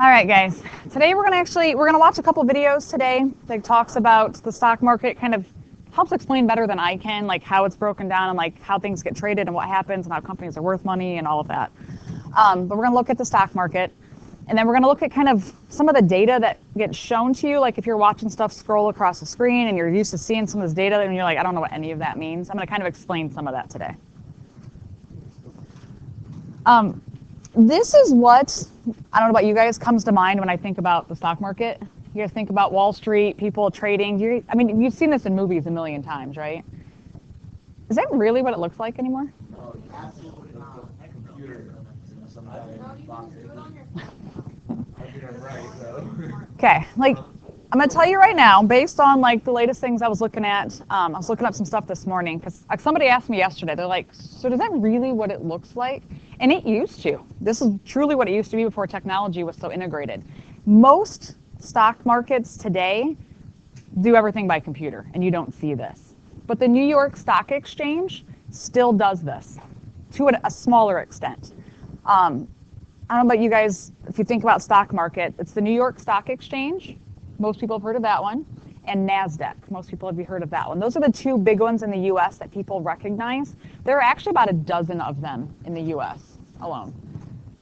All right, guys. Today we're gonna watch a couple videos today that talks about the stock market, kind of helps explain better than I can, like how it's broken down and like how things get traded and what happens and how companies are worth money and all of that. But we're gonna look at the stock market, and then we're gonna look at kind of some of the data that gets shown to you. Like if you're watching stuff scroll across the screen and you're used to seeing some of this data and you're like, I don't know what any of that means. I'm gonna kind of explain some of that today. This is what, I don't know about you guys, comes to mind when I think about the stock market. You guys think about Wall Street, people trading. I mean, you've seen this in movies a million times, right? Is that really what it looks like anymore? Okay, like I'm gonna tell you right now, based on like the latest things I was looking at. I was looking up some stuff this morning because somebody asked me yesterday. They're like, "So is that really what it looks like?" And it used to. This is truly what it used to be before technology was so integrated. Most stock markets today do everything by computer, and you don't see this. But the New York Stock Exchange still does this to a smaller extent. I don't know about you guys, if you think about stock market, it's the New York Stock Exchange. Most people have heard of that one. And NASDAQ. Most people have heard of that one. Those are the two big ones in the U.S. that people recognize. There are actually about a dozen of them in the U.S. alone.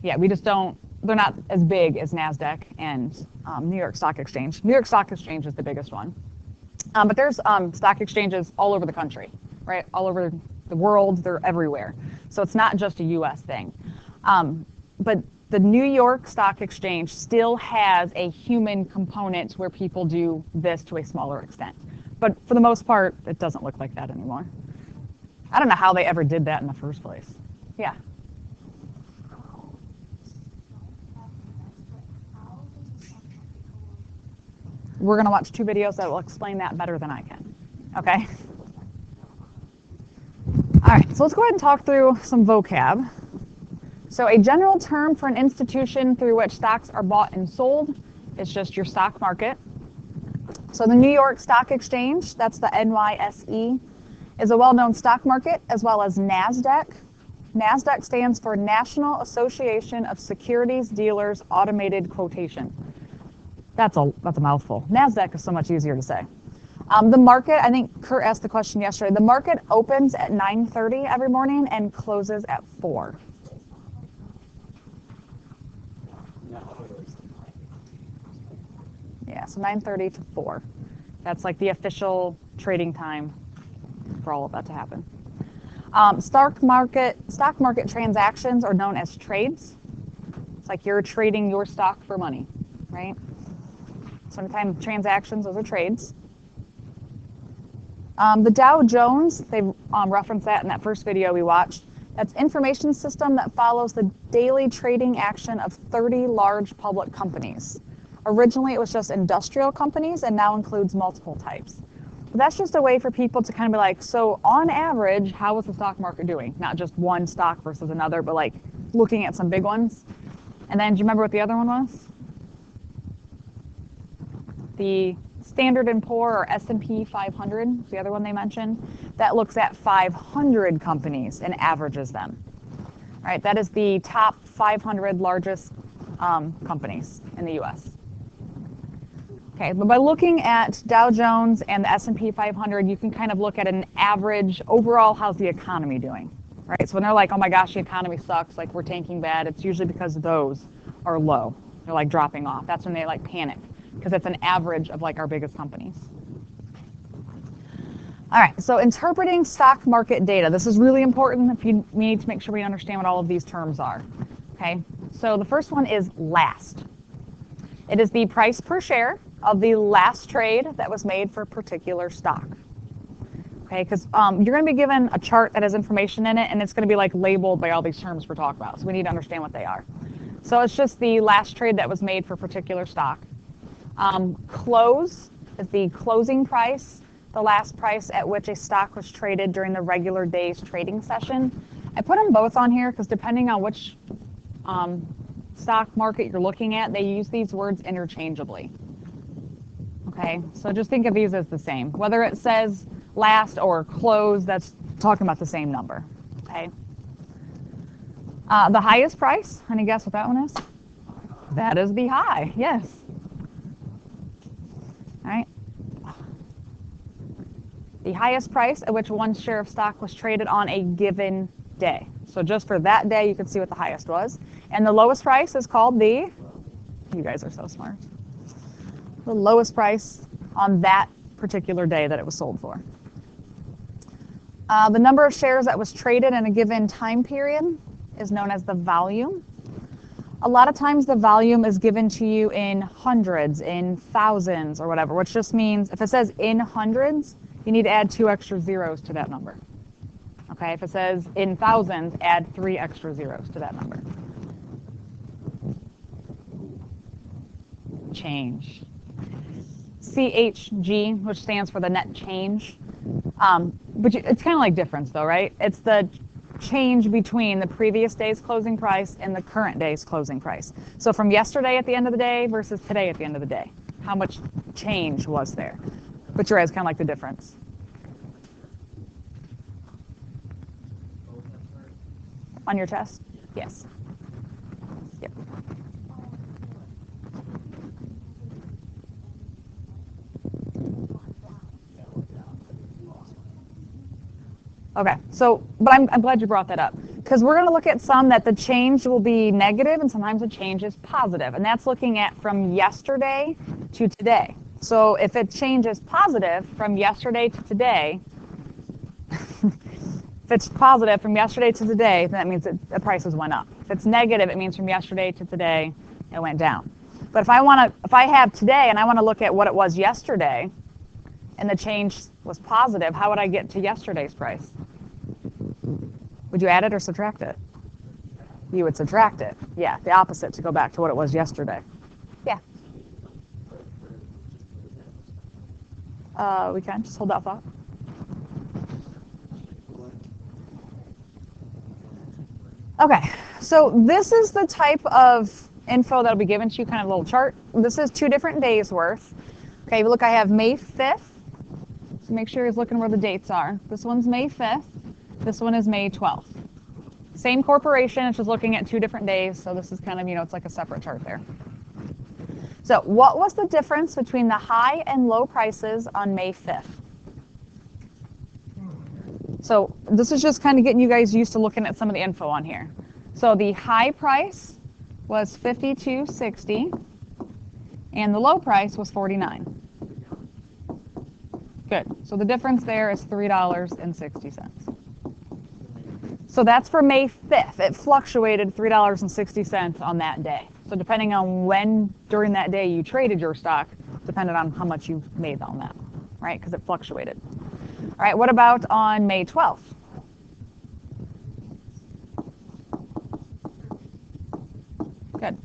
Yeah, we just don't, they're not as big as NASDAQ and New York Stock Exchange. New York Stock Exchange is the biggest one. But there's stock exchanges all over the country, right? All over the world, they're everywhere. So it's not just a U.S. thing. But the New York Stock Exchange still has a human component where people do this to a smaller extent. But for the most part, it doesn't look like that anymore. I don't know how they ever did that in the first place. Yeah. We're going to watch two videos that will explain that better than I can. Okay? All right, so let's go ahead and talk through some vocab. So a general term for an institution through which stocks are bought and sold is just your stock market. So the New York Stock Exchange, that's the NYSE, is a well-known stock market, as well as NASDAQ. NASDAQ stands for National Association of Securities Dealers Automated Quotation. That's a mouthful. NASDAQ is so much easier to say. The market, I think Kurt asked the question yesterday, the market opens at 9:30 every morning and closes at 4. Yeah, so 9:30 to 4. That's like the official trading time for all of that to happen. Stock market transactions are known as trades. It's like you're trading your stock for money, right? So anytime transactions, those are trades. The Dow Jones, they referenced that in that first video we watched. That's information system that follows the daily trading action of 30 large public companies. Originally, it was just industrial companies and now includes multiple types. But that's just a way for people to kind of be like, so on average, how is the stock market doing? Not just one stock versus another, but like looking at some big ones. And then do you remember what the other one was? The Standard & Poor or S&P 500 is the other one they mentioned. That looks at 500 companies and averages them. All right, that is the top 500 largest companies in the U.S. Okay, but by looking at Dow Jones and the S&P 500, you can kind of look at an average overall, how's the economy doing, right? So when they're like, oh my gosh, the economy sucks, like we're tanking bad, it's usually because those are low. They're like dropping off. That's when they like panic, because it's an average of like our biggest companies. All right, so interpreting stock market data. This is really important. We need to make sure we understand what all of these terms are. Okay, so the first one is last. It is the price per share of the last trade that was made for a particular stock. Okay, because you're going to be given a chart that has information in it, and it's going to be like labeled by all these terms we're talking about. So we need to understand what they are. So it's just the last trade that was made for a particular stock. Close is the closing price, the last price at which a stock was traded during the regular day's trading session. I put them both on here because depending on which stock market you're looking at, they use these words interchangeably. Okay, so just think of these as the same. Whether it says last or close, that's talking about the same number. Okay. The highest price, any guess what that one is? That is the high, yes. All right. The highest price at which one share of stock was traded on a given day. So just for that day, you can see what the highest was. And the lowest price is called the, you guys are so smart, the lowest price on that particular day that it was sold for. The number of shares that was traded in a given time period is known as the volume. A lot of times the volume is given to you in hundreds, in thousands, or whatever, which just means if it says in hundreds, you need to add 2 extra zeros to that number. Okay, if it says in thousands, add 3 extra zeros to that number. Change. CHG, which stands for the net change. But it's kind of like difference though, right? It's the change between the previous day's closing price and the current day's closing price. So from yesterday at the end of the day versus today at the end of the day, how much change was there? Put your eyes kind of like the difference. On your test? Yes. Yep. Okay, so, but I'm glad you brought that up because we're going to look at some that the change will be negative and sometimes the change is positive, and that's looking at from yesterday to today. So if it changes positive from yesterday to today, if it's positive from yesterday to today, then that means that the prices went up. If it's negative, it means from yesterday to today it went down. But if I have today and I want to look at what it was yesterday, and the change was positive, how would I get to yesterday's price? Would you add it or subtract it? You would subtract it. Yeah, the opposite to go back to what it was yesterday. Yeah. We can just hold that thought. Okay, so this is the type of info that'll be given to you, kind of a little chart. This is 2 different days worth. Okay, look, I have May 5th. So make sure you're looking where the dates are. This one's May 5th. This one is May 12th. Same corporation, it's just looking at 2 different days. So this is kind of, it's like a separate chart there. So what was the difference between the high and low prices on May 5th? So this is just kind of getting you guys used to looking at some of the info on here. So the high price was $52.60 and the low price was $49. Good. So the difference there is $3.60. So that's for May 5th. It fluctuated $3.60 on that day. So depending on when during that day you traded your stock, depended on how much you made on that, right? Because it fluctuated. All right, what about on May 12th? Good.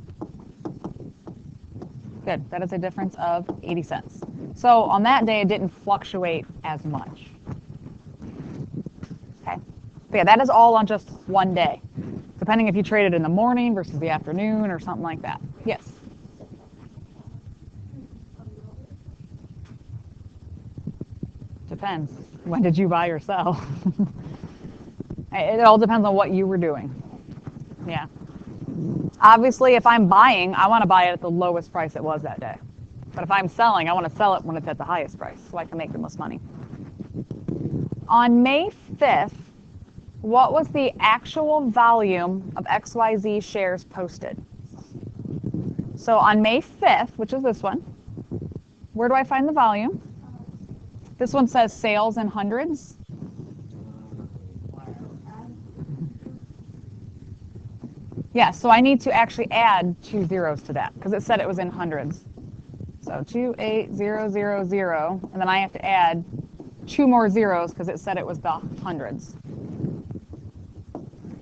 Good. That is a difference of 80 cents. So on that day, it didn't fluctuate as much. Okay. But yeah, that is all on just one day, depending if you traded in the morning versus the afternoon or something like that. Yes. Depends. When did you buy or sell? It all depends on what you were doing. Yeah. Obviously, if I'm buying, I want to buy it at the lowest price it was that day. But if I'm selling, I want to sell it when it's at the highest price so I can make the most money. On May 5th, what was the actual volume of XYZ shares posted? So on May 5th, which is this one, where do I find the volume? This one says sales in hundreds. Yeah, so I need to actually add 2 zeros to that because it said it was in hundreds. So 28000, and then I have to add 2 more zeros because it said it was the hundreds.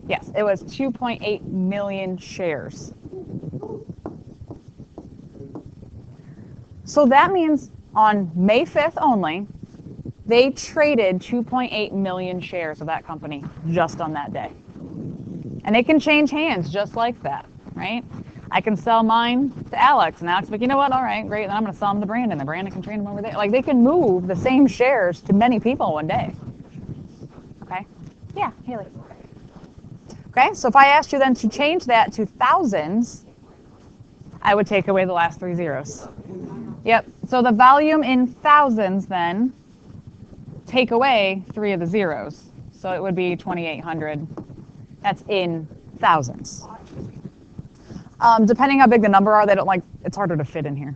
Yes, it was 2.8 million shares. So that means on May 5th only, they traded 2.8 million shares of that company just on that day. And it can change hands just like that, right? I can sell mine to Alex, and Alex will be like, you know what, all right, great, then I'm going to sell them to Brandon, and Brandon can trade them over there. Like, they can move the same shares to many people one day. Okay? Yeah, Haley. Okay, so if I asked you then to change that to thousands, I would take away the last 3 zeros. Yep. So the volume in thousands then, take away 3 of the zeros. So it would be 2,800. That's in thousands. Depending how big the number are, they don't like, it's harder to fit in here.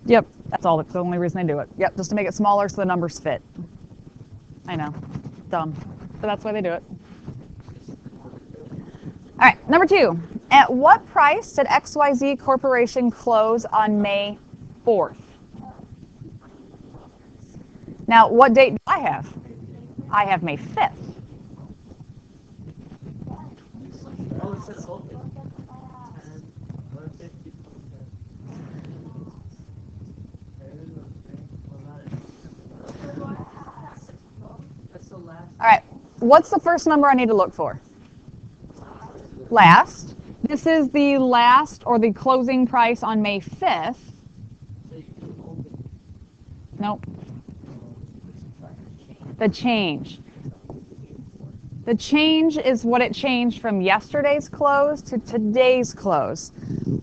Yep, that's all. That's the only reason they do it. Yep, just to make it smaller so the numbers fit. I know, dumb, but that's why they do it. All right, number 2. At what price did XYZ Corporation close on May 4th? Now, what date do I have? I have May 5th. All right, what's the first number I need to look for? Last. This is the last or the closing price on May 5th. Nope. The change. The change is what it changed from yesterday's close to today's close.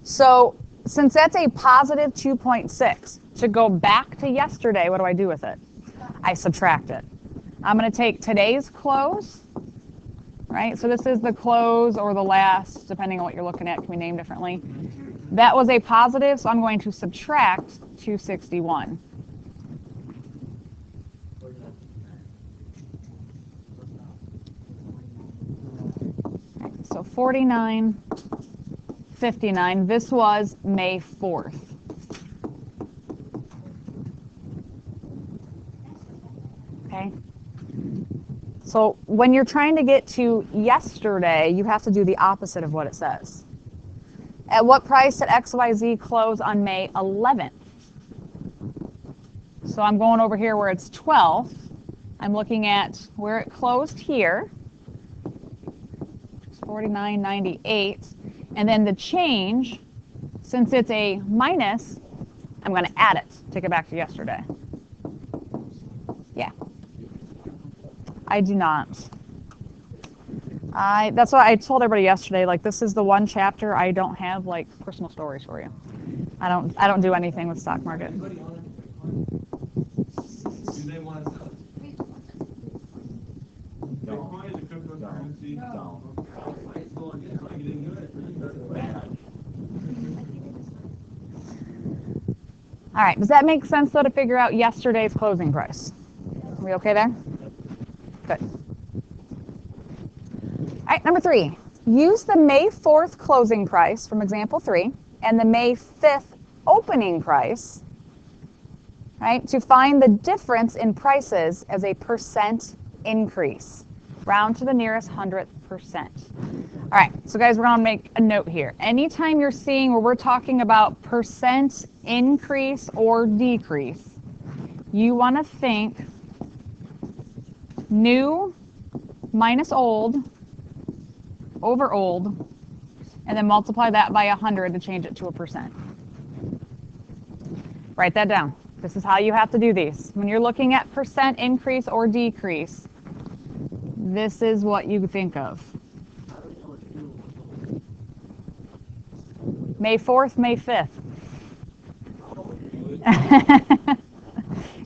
So since that's a positive 2.6, to go back to yesterday, what do I do with it? I subtract it. I'm going to take today's close, right? So this is the close or the last, depending on what you're looking at, can be named differently. That was a positive, so I'm going to subtract 261. So 49.59. This was May 4th. Okay. So when you're trying to get to yesterday, you have to do the opposite of what it says. At what price did XYZ close on May 11th? So I'm going over here where it's 12th. I'm looking at where it closed here. 49.98. And then the change, since it's a minus, I'm going to add it, take it back to yesterday. Yeah. I do not. That's why I told everybody yesterday, like, this is the one chapter I don't have like personal stories for you. I don't do anything with stock market. All right, does that make sense though to figure out yesterday's closing price? Are we okay there? Good. All right, number 3. Use the May 4th closing price from example 3 and the May 5th opening price, right, to find the difference in prices as a percent increase. Round to the nearest 100th percent. All right, so guys, we're going to make a note here. Anytime you're seeing where we're talking about percent increase or decrease, you want to think new minus old over old, and then multiply that by 100 to change it to a percent. Write that down. This is how you have to do these. When you're looking at percent increase or decrease, this is what you think of. May 4th, May 5th.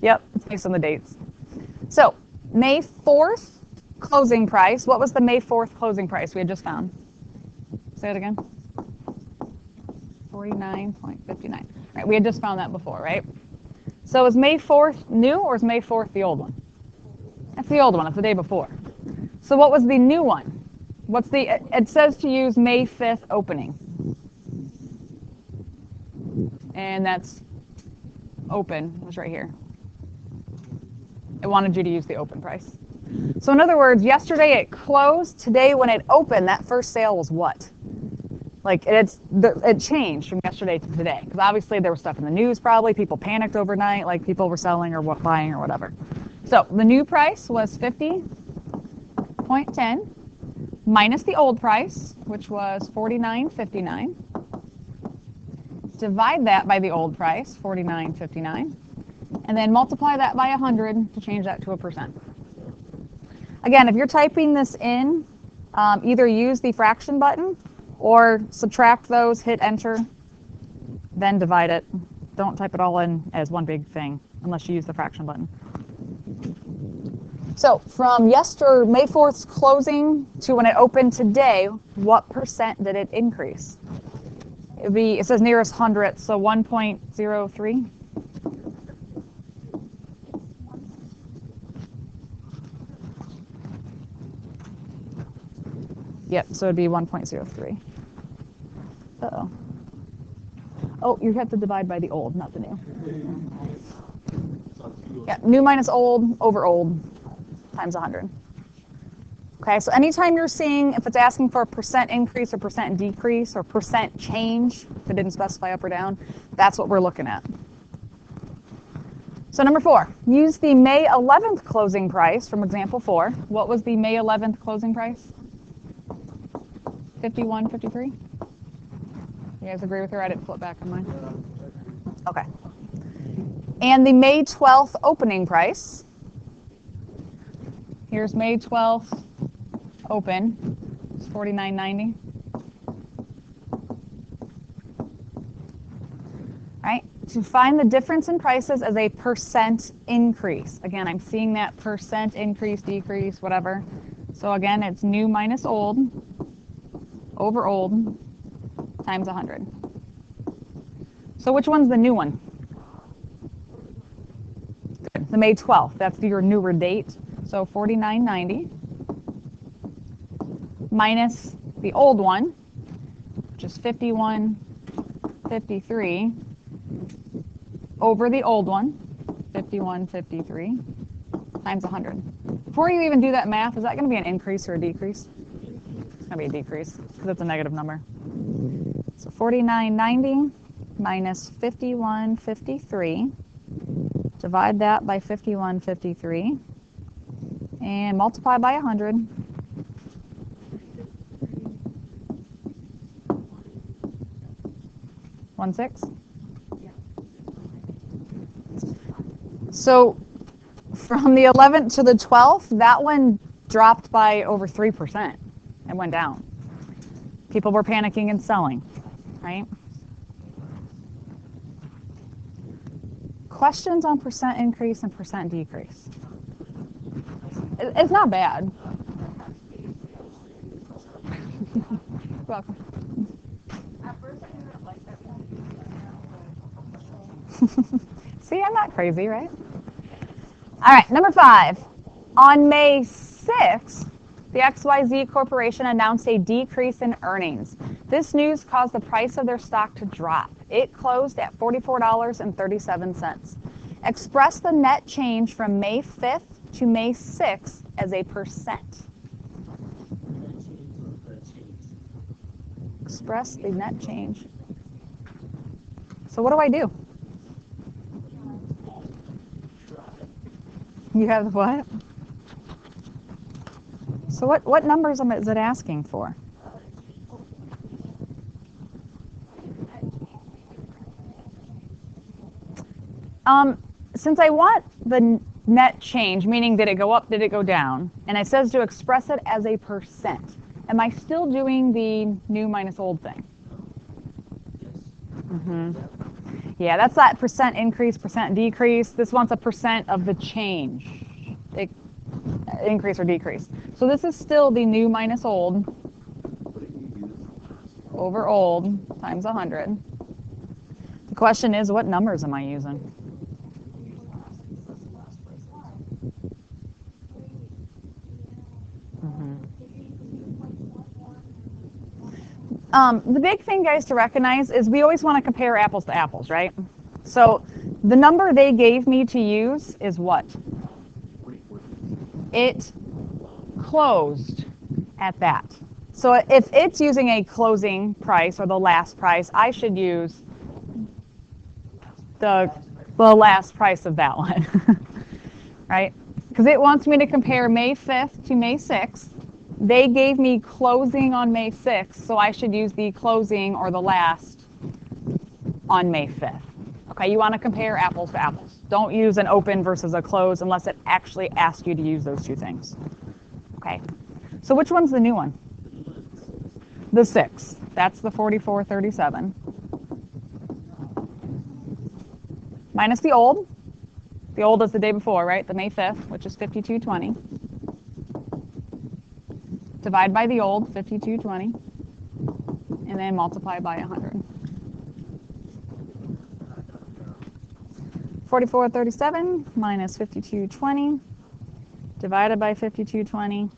Yep, it's based on the dates. So May 4th closing price. What was the May 4th closing price we had just found? Say it again. 49.59. All right, we had just found that before, right? So is May 4th new or is May 4th the old one? That's the old one. It's the day before. So what was the new one? What's the? It says to use May 5th opening. And that's open. It was right here. It wanted you to use the open price. So in other words, yesterday it closed. Today when it opened, that first sale was what? Like it changed from yesterday to today. Because obviously there was stuff in the news probably. People panicked overnight, like people were selling or buying or whatever. So the new price was 50.10 minus the old price, which was 49.59. Divide that by the old price, 49.59. And then multiply that by 100 to change that to a percent. Again, if you're typing this in, either use the fraction button or subtract those, hit enter, then divide it. Don't type it all in as one big thing unless you use the fraction button. So from May 4th's closing to when it opened today, what percent did it increase? It says nearest hundredth, so 1.03. Yep, so it'd be 1.03. Uh-oh. Oh, you have to divide by the old, not the new. Yeah, new minus old over old times 100. Okay, so anytime you're seeing if it's asking for a percent increase or percent decrease or percent change, if it didn't specify up or down, that's what we're looking at. So number 4, use the May 11th closing price from example 4. What was the May 11th closing price? 51.53? You guys agree with her? I didn't flip back on mine. Okay. And the May 12th opening price. Here's May 12th open. It's $49.90. Right? To find the difference in prices as a percent increase. Again, I'm seeing that percent increase, decrease, whatever. So again, it's new minus old over old times 100. So which one's the new one? Good. The May 12th. That's your newer date. So $49.90 minus the old one, which is $51.53 over the old one, $51.53 times 100. Before you even do that math, is that going to be an increase or a decrease? It's going to be a decrease because it's a negative number. So $49.90 minus $51.53. Divide that by $51.53 and multiply by 100. $1.6. So from the 11th to the 12th, that one dropped by over 3%. It went down. People were panicking and selling, right? Questions on percent increase and percent decrease? It's not bad. You're welcome. See, I'm not crazy, right? All right, number 5. On May 6th, the XYZ Corporation announced a decrease in earnings. This news caused the price of their stock to drop. It closed at $44.37. Express the net change from May 5th to May 6th as a percent. Express the net change. So what do I do? You have what? So what numbers is it asking for? Since I want the net change, meaning did it go up, did it go down, and it says to express it as a percent, am I still doing the new minus old thing? Mm-hmm. Yeah, that's that percent increase, percent decrease. This wants a percent of the change, increase or decrease. So this is still the new minus old over old times 100. The question is, what numbers am I using? The big thing, guys, to recognize is we always want to compare apples to apples, right? So the number they gave me to use is what? It closed at that. So if it's using a closing price or the last price, I should use the last price of that one, right? Because it wants me to compare May 5th to May 6th. They gave me closing on May 6th, so I should use the closing or the last on May 5th. Okay, you want to compare apples to apples. Don't use an open versus a close unless it actually asks you to use those two things. Okay, so which one's the new one? The 6th. That's the 44.37. Minus the old. The old is the day before, right? The May 5th, which is 52.20. Divide by the old, 52.20. And then multiply by 100. 44.37 minus 52.20 divided by 52.20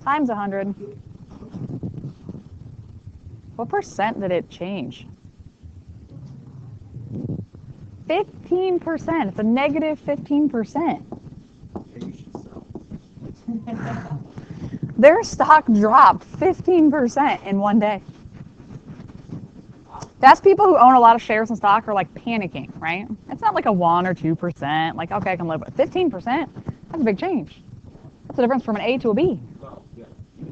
times 100. What percent did it change? 15%. It's a negative 15%. Their stock dropped 15% in one day. That's people who own a lot of shares in stock are like panicking, right? It's not like a 1 or 2%. Like, okay, I can live with 15%. That's a big change. It's the difference from an A to a B.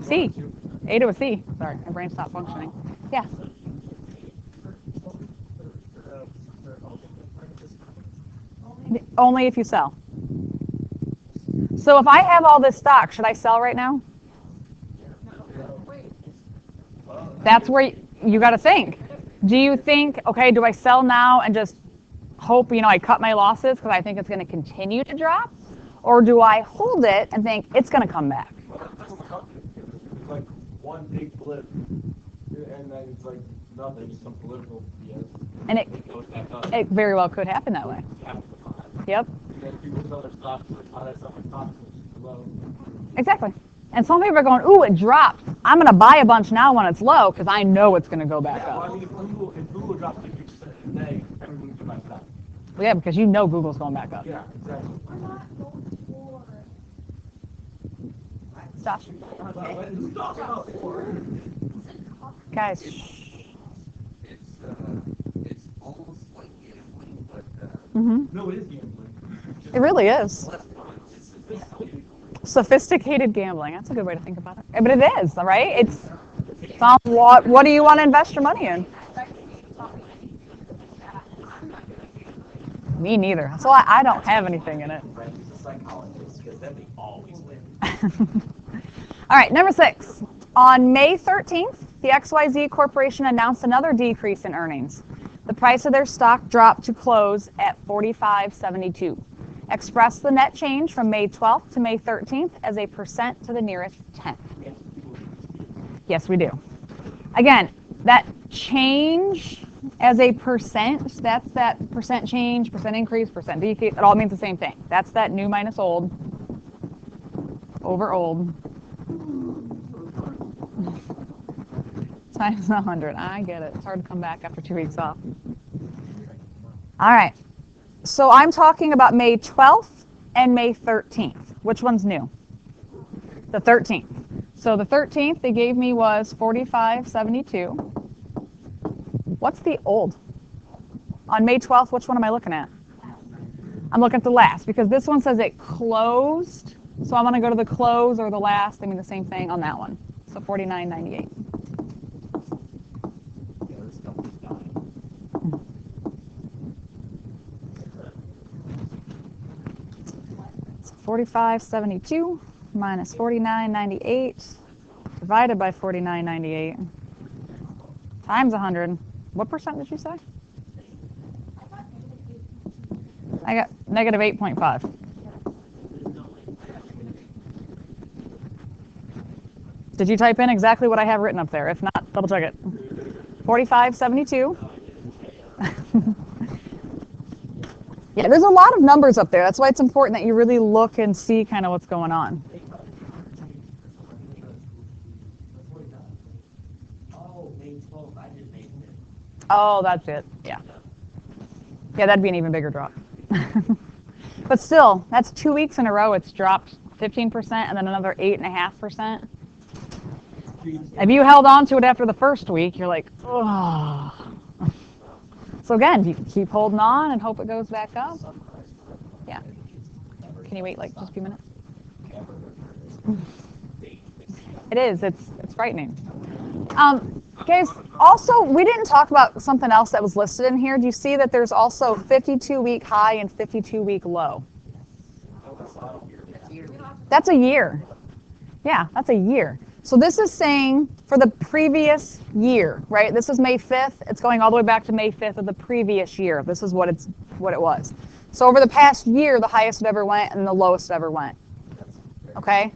C. A to a C. Sorry, my brain stopped functioning. Yeah. Only if you sell. So if I have all this stock, should I sell right now? That's where you got to think. Do you think, okay, do I sell now and just hope, I cut my losses because I think it's going to continue to drop? Or do I hold it and think it's going to come back? It's like one big blip, and then it's like nothing, just some political BS. And goes back up. it very well could happen that way. Yep. And then people sell their stocks, how that stuff stocks is low. Exactly. And some people are going, ooh, it dropped. I'm going to buy a bunch now when it's low because I know it's going to go back up. Well, I mean, if Google drops 50% in a day, everyone can buy stock. Well, yeah, because you know Google's going back up. Yeah, exactly. Stop. Guys, It's almost like gambling, but No, it is gambling. it really is. less fun. It's sophisticated. Sophisticated gambling. That's a good way to think about it. But it is, right? It's on what do you want to invest your money in? Me neither. So I don't have anything in it. He's a psychologist, because then they always win. All right, number 6. On May 13th, the XYZ Corporation announced another decrease in earnings. The price of their stock dropped to close at $45.72. Express the net change from May 12th to May 13th as a percent to the nearest tenth. Yes, we do. Again, that change as a percent, that's that percent change, percent increase, percent decrease. It all means the same thing. That's that new minus old over old times 100. I get it. It's hard to come back after 2 weeks off. All right. So I'm talking about May 12th and May 13th. Which one's new? The 13th. So the 13th they gave me was 45.72. What's the old? On May 12th, which one am I looking at? I'm looking at the last because this one says it closed. So I'm going to go to the close or the last. I mean the same thing on that one. So 49.98. 45.72 minus 49.98 divided by 49.98 times 100. What percent did you say? I got negative 8.5. Did you type in exactly what I have written up there? If not, double check it. 45.72. Yeah, there's a lot of numbers up there. That's why it's important that you really look and see kind of what's going on. Oh, May 12th, I did May 5th. Oh, that's it. Yeah. Yeah, that'd be an even bigger drop. But still, that's 2 weeks in a row it's dropped 15% and then another 8.5%. If you held on to it after the first week, you're like, oh. So again, you keep holding on and hope it goes back up. Yeah. Can you wait like just a few minutes? It is. It's frightening. Guys, also, we didn't talk about something else that was listed in here. Do you see that there's also 52-week high and 52-week low? That's a year. Yeah, that's a year. So this is saying for the previous year, right? This is May 5th. It's going all the way back to May 5th of the previous year. This is what it was. So over the past year, the highest it ever went and the lowest it ever went. Okay?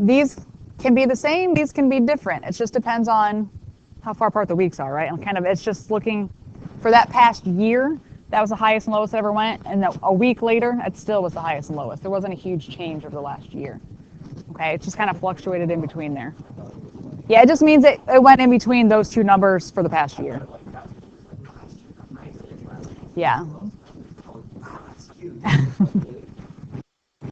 These can be the same, these can be different. It just depends on how far apart the weeks are, right? And kind of it's just looking for that past year, that was the highest and lowest it ever went, and a week later, it still was the highest and lowest. There wasn't a huge change over the last year. Okay, it just kind of fluctuated in between there. Yeah, it just means it went in between those two numbers for the past year. Yeah.